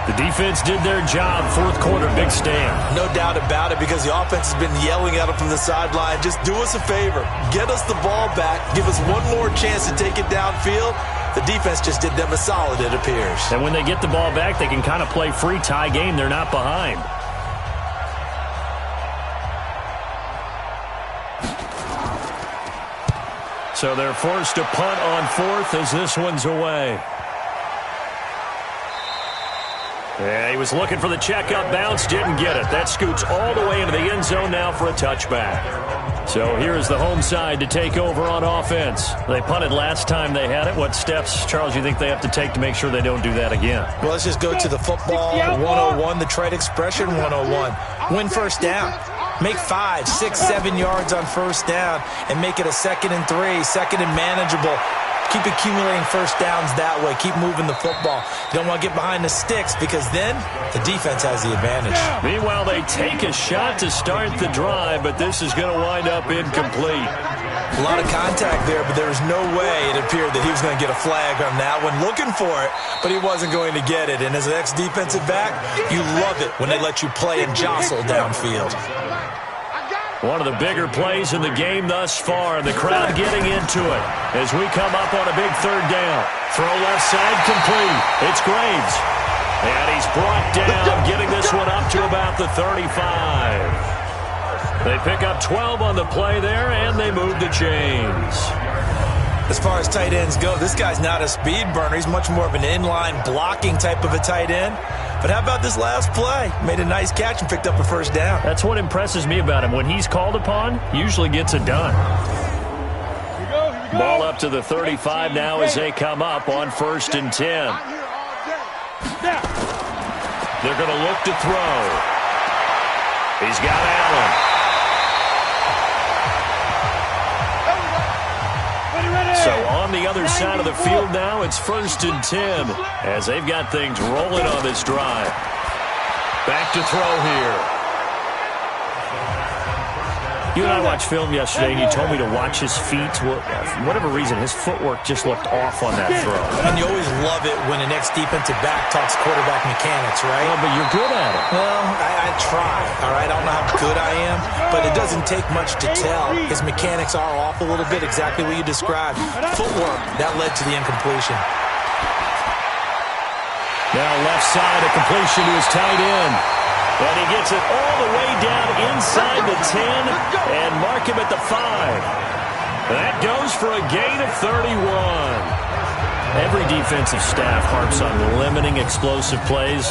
[SPEAKER 3] The defense did their job. 4th quarter, big stand.
[SPEAKER 4] No doubt about it, because the offense has been yelling at him from the sideline. Just do us a favor. Get us the ball back. Give us one more chance to take it downfield. The defense just did them a solid, it appears.
[SPEAKER 3] And when they get the ball back, they can kind of play free tie game. They're not behind. So they're forced to punt on 4th as this one's away. Yeah, he was looking for the checkup bounce, didn't get it. That scoots all the way into the end zone now for a touchback. So here's the home side to take over on offense. They punted last time they had it. What steps, Charles, you think they have to take to make sure they don't do that again?
[SPEAKER 4] Well, let's just go to the football 101, the trade expression 101. Win first down. Make 5, 6, 7 yards on first down and make it a 2nd and 3, 2nd and manageable. Keep accumulating first downs that way. Keep moving the football. You don't want to get behind the sticks because then the defense has the advantage.
[SPEAKER 3] Meanwhile, they take a shot to start the drive, but this is going to wind up incomplete.
[SPEAKER 4] A lot of contact there, but there was no way it appeared that he was going to get a flag on that one. Looking for it, but he wasn't going to get it. And as an ex-defensive back, you love it when they let you play and jostle downfield.
[SPEAKER 3] One of the bigger plays in the game thus far. The crowd getting into it as we come up on a big 3rd down. Throw left side complete. It's Graves. And he's brought down, getting this one up to about the 35. They pick up 12 on the play there, and they move the chains.
[SPEAKER 4] As far as tight ends go, this guy's not a speed burner. He's much more of an inline blocking type of a tight end. But how about this last play? Made a nice catch and picked up a first down.
[SPEAKER 3] That's what impresses me about him. When he's called upon, he usually gets it done.
[SPEAKER 5] Here we go.
[SPEAKER 3] Ball up to the 35 now as they come up on 1st and 10. They're going to look to throw. He's got Allen. So on the other side of the field now, it's 1st and 10 as they've got things rolling on this drive. Back to throw here. You and I watched film yesterday, and you told me to watch his feet. For whatever reason, his footwork just looked off on that throw.
[SPEAKER 4] And you always love it when an ex-defensive back talks quarterback mechanics, right?
[SPEAKER 3] Well, but you're good at it.
[SPEAKER 4] Well, I try, all right? I don't know how good I am, but it doesn't take much to tell. His mechanics are off a little bit, exactly what you described. Footwork, that led to the incompletion.
[SPEAKER 3] Now left side, a completion to his tight end. And he gets it all the way down inside the 10 and mark him at the 5. That goes for a gain of 31. Every defensive staff harps on limiting explosive plays.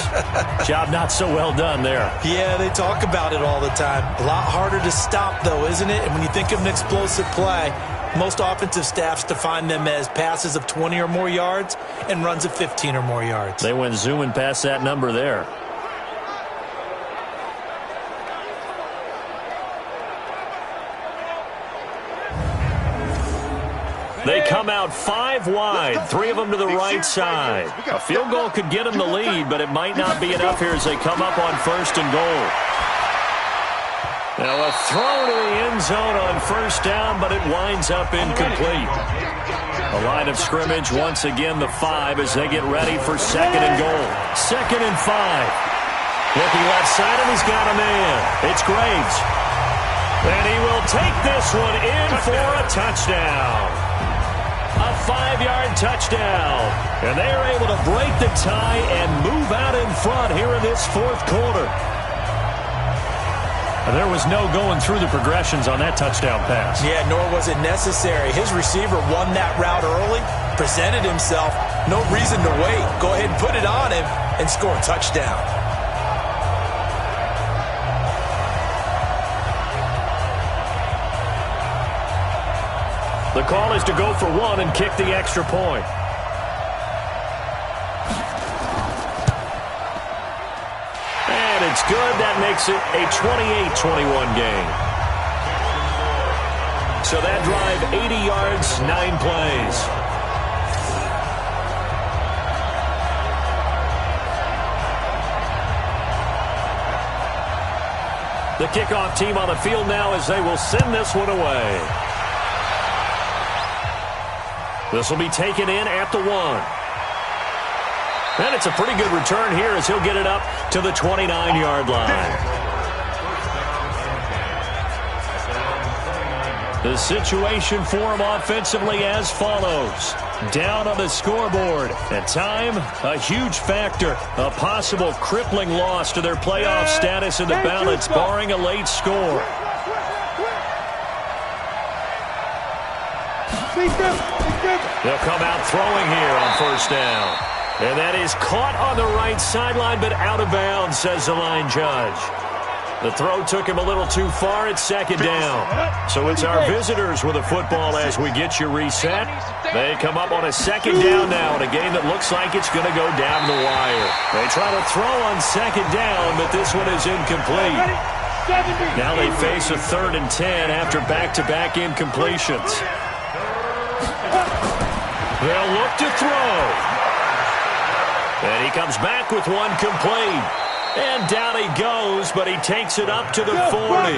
[SPEAKER 3] Job not so well done there.
[SPEAKER 4] Yeah, they talk about it all the time. A lot harder to stop, though, isn't it? And when you think of an explosive play, most offensive staffs define them as passes of 20 or more yards and runs of 15 or more yards.
[SPEAKER 3] They went zooming past that number there. They come out 5 wide, 3 of them to the right side. A field goal could get them the lead, but it might not be enough here as they come up on 1st and goal. Now a throw to the end zone on 1st down, but it winds up incomplete. A line of scrimmage, once again the 5 as they get ready for 2nd and goal. 2nd and 5. Looking left side, and he's got a man. It's Graves. And he will take this one in for a touchdown. A 5-yard touchdown. And they are able to break the tie and move out in front here in this 4th quarter. And there was no going through the progressions on that touchdown pass.
[SPEAKER 4] Yeah, nor was it necessary. His receiver won that route early, presented himself. No reason to wait. Go ahead and put it on him and score a touchdown.
[SPEAKER 3] The call is to go for 1 and kick the extra point. And it's good. That makes it a 28-21 game. So that drive, 80 yards, 9 plays. The kickoff team on the field now as they will send this one away. This will be taken in at the 1. And it's a pretty good return here as he'll get it up to the 29-yard line. The situation for him offensively as follows. Down on the scoreboard. At time, a huge factor. A possible crippling loss to their playoff status in the balance, barring a late score. They'll come out throwing here on 1st down. And that is caught on the right sideline, but out of bounds, says the line judge. The throw took him a little too far at second down. So it's our visitors with the football as we get you reset. They come up on a second down now in a game that looks like it's going to go down the wire. They try to throw on second down, but this one is incomplete. Now they face a 3rd and 10 after back-to-back incompletions. They'll look to throw. And he comes back with one complete. And down he goes, but he takes it up to the 40.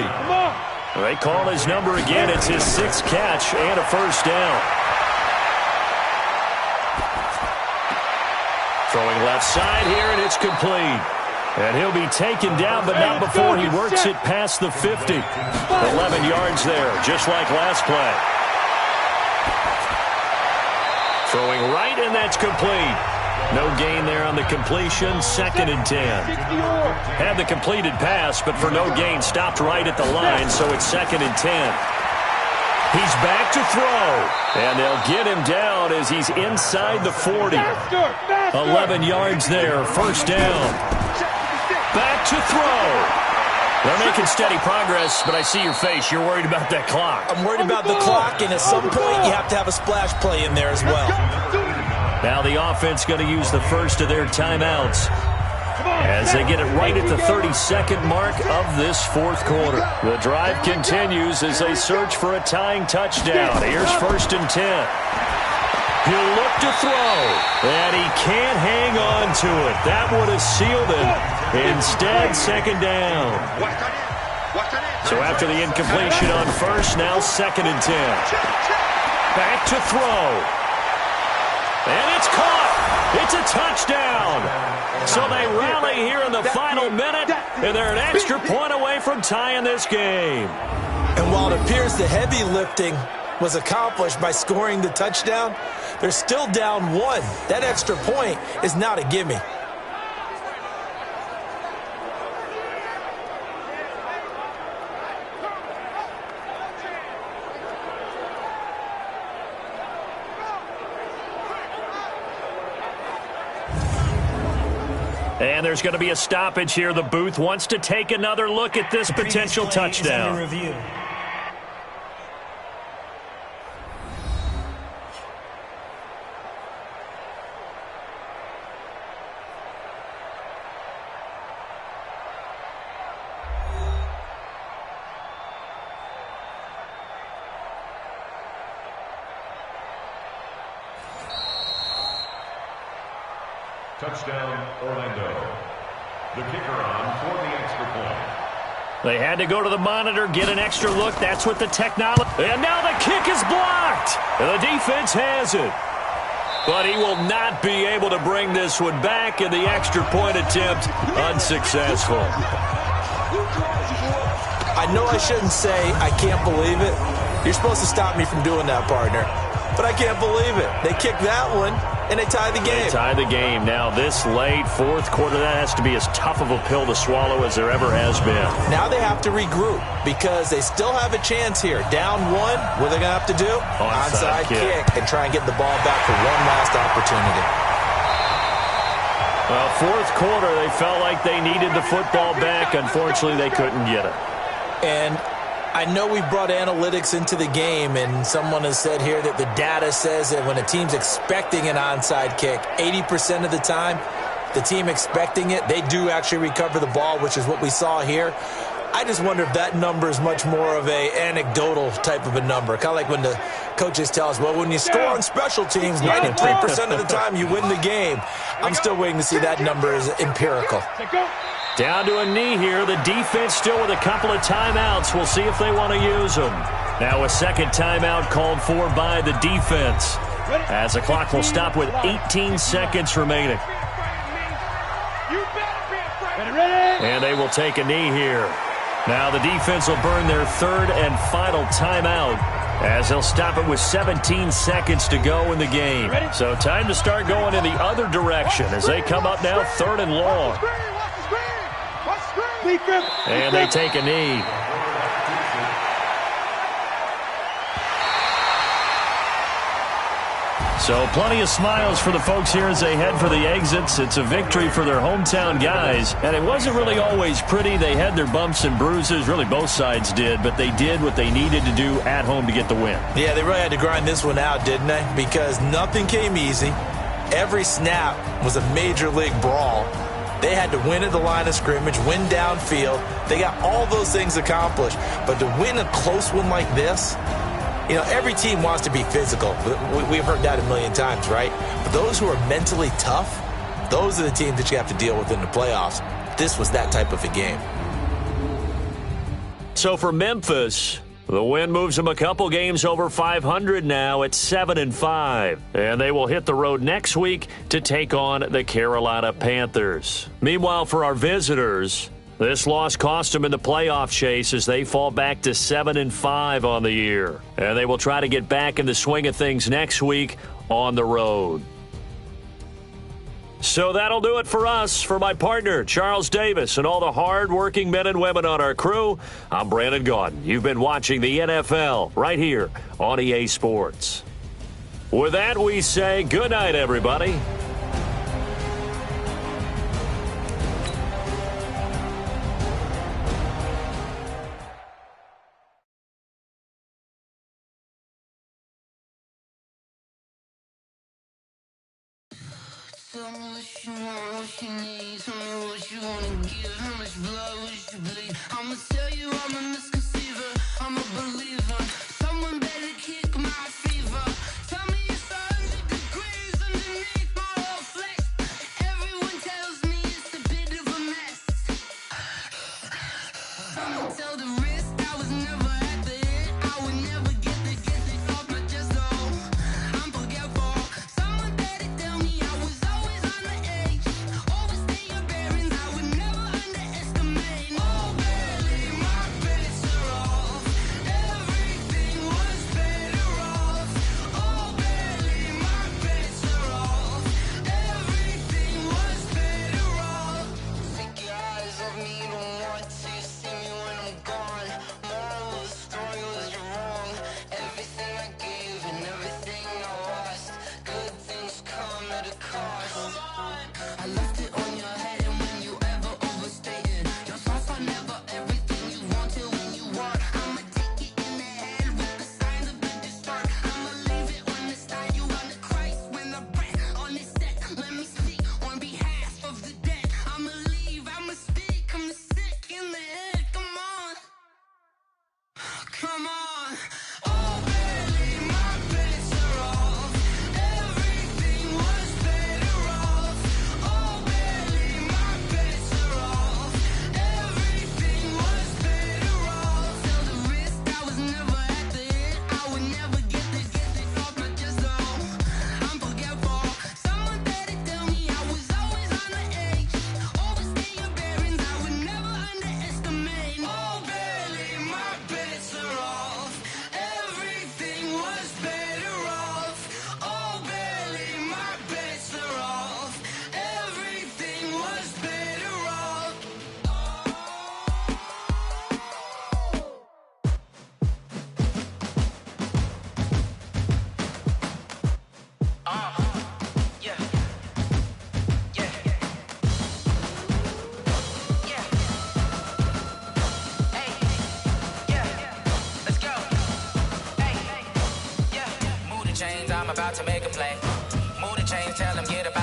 [SPEAKER 3] They call his number again. It's his 6th catch and a first down. Throwing left side here, and it's complete. And he'll be taken down, but not before he works it past the 50. 11 yards there, just like last play. Throwing right, and that's complete. No gain there on the completion, 2nd and 10. Had the completed pass, but for no gain, stopped right at the line, so it's 2nd and 10. He's back to throw, and they'll get him down as he's inside the 40. 11 yards there, first down. Back to throw. They're making steady progress, but I see your face. You're worried about that clock.
[SPEAKER 4] I'm worried about the clock, and at some point you have to have a splash play in there as well.
[SPEAKER 3] Now the offense going to use the first of their timeouts as they get it right at the 32nd mark of this 4th quarter. The drive continues as they search for a tying touchdown. Here's 1st and 10. He'll look to throw, and he can't hang on to it. That would have sealed it. Instead, 2nd down. So after the incompletion on first, now 2nd and 10. Back to throw. And it's caught. It's a touchdown. So they rally here in the final minute, and they're an extra point away from tying this game.
[SPEAKER 4] And while it appears the heavy lifting was accomplished by scoring the touchdown, they're still down 1. That extra point is not a gimme.
[SPEAKER 3] And there's going to be a stoppage here. The booth wants to take another look at this potential touchdown.
[SPEAKER 6] Review.
[SPEAKER 7] Touchdown, Orlando. The kicker on for the extra point.
[SPEAKER 3] They had to go to the monitor, get an extra look. That's what the technology. And now the kick is blocked. And the defense has it. But he will not be able to bring this one back, and the extra point attempt unsuccessful.
[SPEAKER 4] I know I shouldn't say I can't believe it. You're supposed to stop me from doing that, partner. But I can't believe it. They kicked that one, and they tied the game.
[SPEAKER 3] They tie the game. Now, this late 4th quarter, that has to be as tough of a pill to swallow as there ever has been.
[SPEAKER 4] Now they have to regroup because they still have a chance here. Down 1, what are they going to have to do? Onside kick and try and get the ball back for one last opportunity.
[SPEAKER 3] Well, 4th quarter, they felt like they needed the football back. Unfortunately, they couldn't get it.
[SPEAKER 4] And I know we brought analytics into the game, and someone has said here that the data says that when a team's expecting an onside kick, 80% of the time, the team expecting it, they do actually recover the ball, which is what we saw here. I just wonder if that number is much more of a anecdotal type of a number. Kind of like when the coaches tell us, well, when you score on special teams, 93% of the time you win the game. I'm still waiting to see that number is empirical.
[SPEAKER 3] Down to a knee here. The defense still with a couple of timeouts. We'll see if they want to use them. Now a second timeout called for by the defense, as the clock will stop with 18 seconds remaining. And they will take a knee here. Now the defense will burn their 3rd and final timeout, as they'll stop it with 17 seconds to go in the game. So time to start going in the other direction as they come up now 3rd and long. And they take a knee. So plenty of smiles for the folks here as they head for the exits. It's a victory for their hometown guys. And it wasn't really always pretty. They had their bumps and bruises. Really, both sides did. But they did what they needed to do at home to get the win.
[SPEAKER 4] Yeah, they really had to grind this one out, didn't they? Because nothing came easy. Every snap was a major league brawl. They had to win at the line of scrimmage, win downfield. They got all those things accomplished. But to win a close one like this, you know, every team wants to be physical. We've heard that a million times, right? But those who are mentally tough, those are the teams that you have to deal with in the playoffs. This was that type of a game.
[SPEAKER 3] So for Memphis, the win moves them a couple games over 500 now at 7-5. And they will hit the road next week to take on the Carolina Panthers. Meanwhile, for our visitors, this loss cost them in the playoff chase as they fall back to 7-5 on the year. And they will try to get back in the swing of things next week on the road. So that'll do it for us. For my partner, Charles Davis, and all the hard-working men and women on our crew, I'm Brandon Gaudin. You've been watching the NFL right here on EA Sports. With that, we say good night, everybody.
[SPEAKER 9] Tell me what you want, what you need. Tell me what you wanna give. How much blood would you bleed? I'ma tell you I'm a misconceiver. I'm a believer. Someone better kick my fever. Tell me it's 100 degrees underneath my whole flesh. Everyone tells me it's a bit of a mess. Someone tell the wrist I was never at the hit. I would never get it off my chest though. I'm forgetful. Someone better tell me I was always on the edge. Overstay your bearings, I would never underestimate. Oh, barely, my bets are off. Everything was better off. Oh, barely, my bets are off. Everything was better off. Take your eyes off me, you don't want to see me when I'm gone. Moral of the story was you're wrong. Everything I gave and everything I lost. Good things come at a cost. I left it on your head, and when you ever overstay it, your thoughts are never everything you wanted when you want. I'ma take it in the head with the signs of the distort. I'ma leave it on the side. You on the Christ when the breath on this set. Let me speak on behalf of the dead. I'ma leave, I'ma speak. I'm sick in the head. Come on, come on. Oh, barely, my bets are off. Everything was better off. Oh, barely, my bets are off. Everything was better off. Tell the wrist I was never at the hit. I would never get it off my chest though. I'm forgetful. Someone better tell me I was always on the edge. Overstay your bearings, I would never underestimate. Oh, barely, my bets are off. Everything was better off. Oh, barely, my bets are off. Everything was better off. Yeah. Yeah. Yeah. Hey. Yeah. Let's go. Hey. Yeah. Move the chains, I'm about to make a play. Move the chains, tell them get up